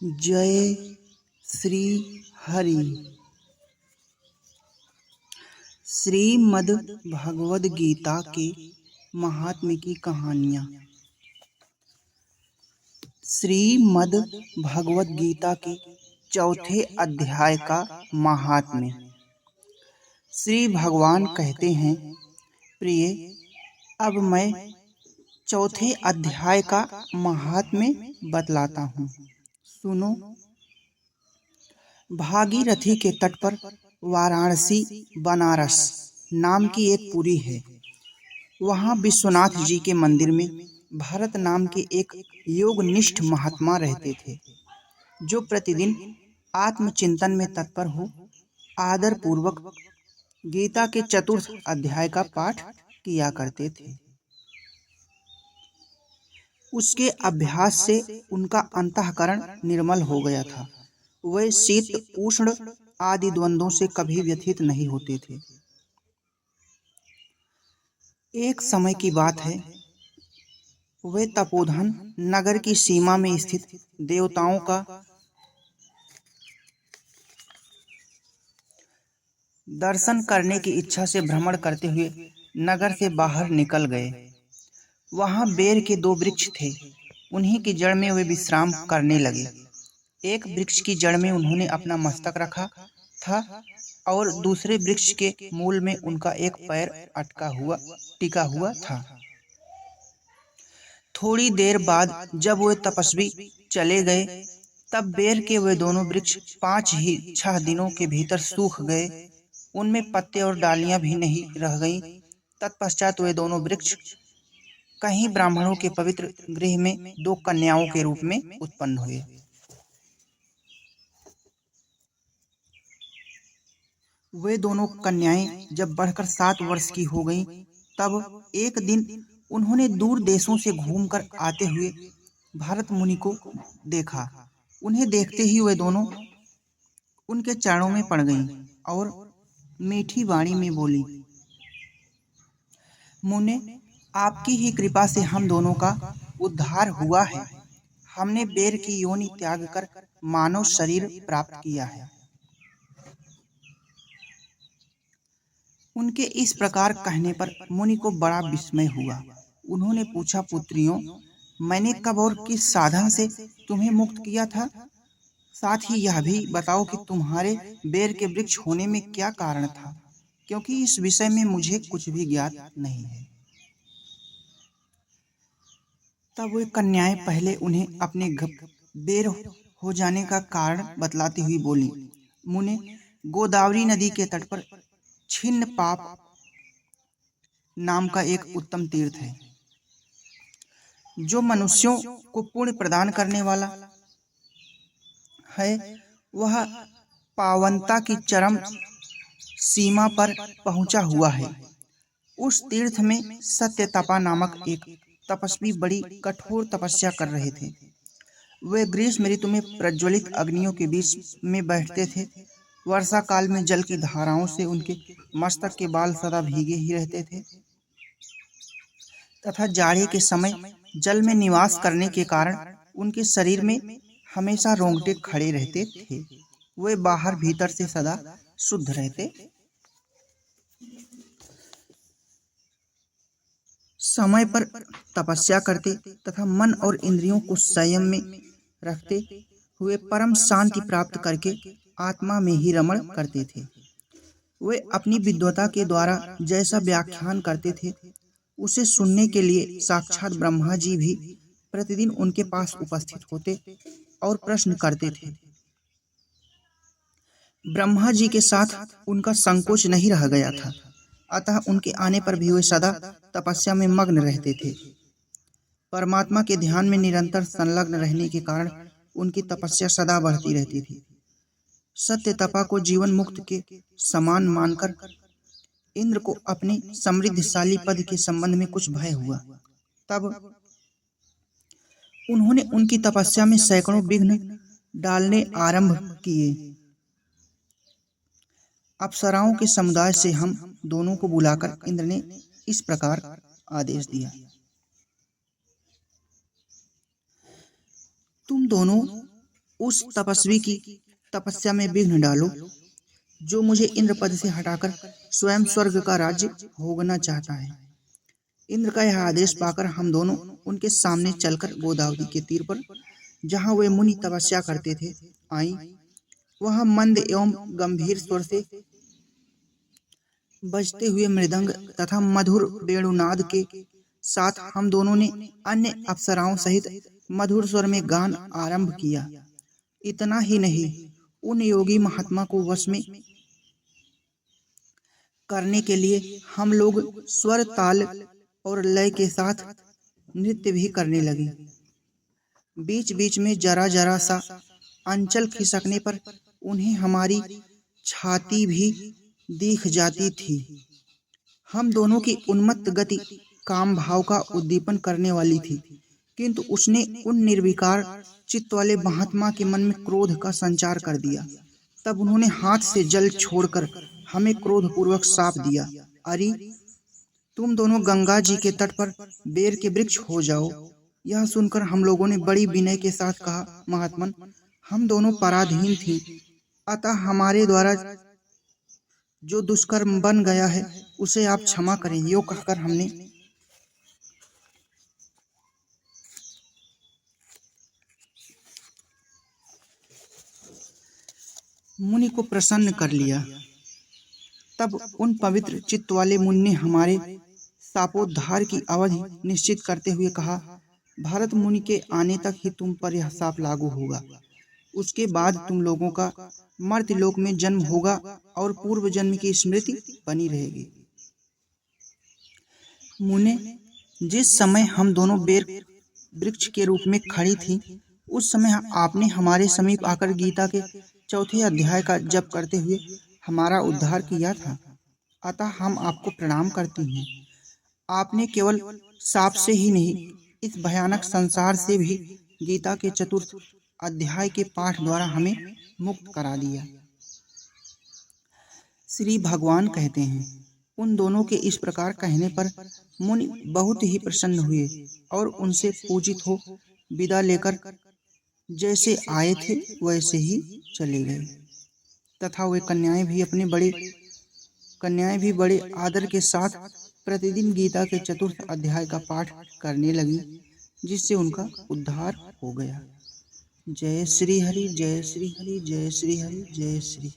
जय श्री हरि। श्रीमद् भगवद गीता के महात्म्य की कहानियाँ। श्रीमद् भगवद गीता के चौथे अध्याय का महात्म्य। श्री भगवान कहते हैं, प्रिय, अब मैं चौथे अध्याय का महात्म्य बतलाता हूँ, सुनो। भागीरथी के तट पर वाराणसी बनारस नाम की एक पुरी है। वहाँ विश्वनाथ जी के मंदिर में भरत नाम के एक योगनिष्ठ महात्मा रहते थे, जो प्रतिदिन आत्मचिंतन में तत्पर हो आदर पूर्वक गीता के चतुर्थ अध्याय का पाठ किया करते थे। उसके अभ्यास से उनका अंतःकरण निर्मल हो गया था। वे शीत उष्ण आदि द्वंद्वों से कभी व्यथित नहीं होते थे। एक समय की बात है, वे तपोधन नगर की सीमा में स्थित देवताओं का दर्शन करने की इच्छा से भ्रमण करते हुए नगर से बाहर निकल गए। वहां बेर के दो वृक्ष थे। उन्हीं की जड़ में वे विश्राम करने लगे। एक वृक्ष की जड़ में उन्होंने अपना मस्तक रखा था और दूसरे वृक्ष के मूल में उनका एक पैर टिका हुआ था। थोड़ी देर बाद जब वे तपस्वी चले गए, तब बेर के वे दोनों वृक्ष 5 दिनों के भीतर सूख गए। उनमें पत्ते और डालियां भी नहीं रह गईं। तत्पश्चात वे दोनों वृक्ष कहीं ब्राह्मणों के पवित्र गृह में 2 कन्याओं के रूप में उत्पन्न हुए। वे दोनों कन्याएं जब बढ़कर 7 वर्ष की हो गईं, तब एक दिन उन्होंने दूर देशों से घूमकर आते हुए भरत मुनि को देखा। उन्हें देखते ही वे दोनों उनके चरणों में पड़ गईं और मीठी वाणी में बोली, मुने, आपकी ही कृपा से हम दोनों का उद्धार हुआ है। हमने बेर की योनि त्याग कर मानव शरीर प्राप्त किया है। उनके इस प्रकार कहने पर मुनि को बड़ा विस्मय हुआ। उन्होंने पूछा, पुत्रियों, मैंने कब और किस साधन से तुम्हें मुक्त किया था? साथ ही यह भी बताओ कि तुम्हारे बेर के वृक्ष होने में क्या कारण था, क्योंकि इस विषय में मुझे कुछ भी ज्ञात नहीं है। तब वे कन्याएं पहले उन्हें अपने बेर हो जाने का कारण बतलाती हुई बोली, मुने, गोदावरी नदी के तट पर छिन्न पाप नाम का एक उत्तम तीर्थ है, जो मनुष्यों को पुण्य प्रदान करने वाला है। वह पावनता की चरम सीमा पर पहुंचा हुआ है। उस तीर्थ में सत्यतपा नामक एक तपस्वी बड़ी कठोर तपस्या कर रहे थे। वे ग्रीष्म ऋतु में प्रज्वलित अग्नियों के बीच में बैठते थे। वर्षा काल में जल की धाराओं से उनके मस्तक के बाल सदा भीगे ही रहते थे तथा जाड़े के समय जल में निवास करने के कारण उनके शरीर में हमेशा रोंगटे खड़े रहते थे। वे बाहर भीतर से सदा शुद्ध रहते। समय पर तपस्या करते तथा मन और इंद्रियों को संयम में रखते हुए परम शांति प्राप्त करके आत्मा में ही रमण करते थे। वे अपनी विद्वता के द्वारा जैसा व्याख्यान करते थे, उसे सुनने के लिए साक्षात ब्रह्मा जी भी प्रतिदिन उनके पास उपस्थित होते और प्रश्न करते थे। ब्रह्मा जी के साथ उनका संकोच नहीं रह गया था, अतः उनके आने पर भी वे सदा तपस्या में मग्न रहते थे। परमात्मा के ध्यान में निरंतर संलग्न रहने के कारण उनकी तपस्या सदा बढ़ती रहती थी। सत्य तपा को जीवन मुक्त के समान मानकर इंद्र को अपने समृद्धशाली पद के संबंध में कुछ भय हुआ। तब उन्होंने उनकी तपस्या में सैकड़ों विघ्न डालने आरंभ किए। अप्सराओं के समुदाय से हम दोनों को बुलाकर इंद्र ने इस प्रकार आदेश दिया, तुम दोनों उस तपस्वी की तपस्या में विघ्न डालो जो मुझे इंद्र पद से हटाकर स्वयं स्वर्ग का राज्य भोगना चाहता है। इंद्र का यह आदेश पाकर हम दोनों उनके सामने चलकर गोदावरी के तीर पर, जहाँ वे मुनि तपस्या करते थे, आई। वह मंद एवं गंभीर स्वर से बजते हुए मृदंग तथा मधुर वेणुनाद के साथ हम दोनों ने अन्य अप्सराओं सहित मधुर स्वर में गान आरंभ किया। इतना ही नहीं, उन योगी महात्मा को वश में करने के लिए हम लोग स्वर, ताल और लय के साथ नृत्य भी करने लगे। बीच बीच में जरा जरा सा अंचल खिसकने पर उन्हें हमारी छाती भी दिख जाती थी। हम दोनों की उन्मत्त गति काम भाव का उद्दीपन करने वाली थी, किंतु उसने उन निर्विकार चित्त वाले महात्मा के मन में क्रोध का संचार कर दिया। तब उन्होंने हाथ से जल छोड़कर हमें क्रोधपूर्वक शाप दिया, अरे तुम दोनों गंगा जी के तट पर बेर के वृक्ष हो जाओ। यह सुनकर हम लोगों ने बड़ी विनय के साथ कहा, महात्मन, हम दोनों पराधीन थी, अतः हमारे द्वारा जो दुष्कर्म बन गया है उसे आप क्षमा करें। यो कहकर हमने मुनि को प्रसन्न कर लिया। तब उन पवित्र चित्त वाले मुनि ने हमारे शापोद्धार की अवधि निश्चित करते हुए कहा, भरत मुनि के आने तक ही तुम पर यह शाप लागू होगा। उसके बाद तुम लोगों का मर्त्यलोक में जन्म होगा और पूर्व जन्म की स्मृति बनी रहेगी। मुने, जिस समय हम दोनों बेर वृक्ष के रूप में खड़ी थी, उस समय आपने हमारे समीप आकर गीता के चौथे अध्याय का जप करते हुए हमारा उद्धार किया था, अतः हम आपको प्रणाम करती हैं। आपने केवल शाप से ही नहीं, इस भयानक संसार से भी गीता के चतुर्थ अध्याय के पाठ द्वारा हमें मुक्त करा दिया। श्री भगवान कहते हैं, उन दोनों के इस प्रकार कहने पर मुनि बहुत ही प्रसन्न हुए और उनसे पूजित हो विदा लेकर जैसे आए थे वैसे ही चले गए, तथा वे कन्याएं भी बड़े आदर के साथ प्रतिदिन गीता के चतुर्थ अध्याय का पाठ करने लगी, जिससे उनका उद्धार हो गया। जय श्री हरि, जय श्री हरि, जय श्री हरि, जय श्री।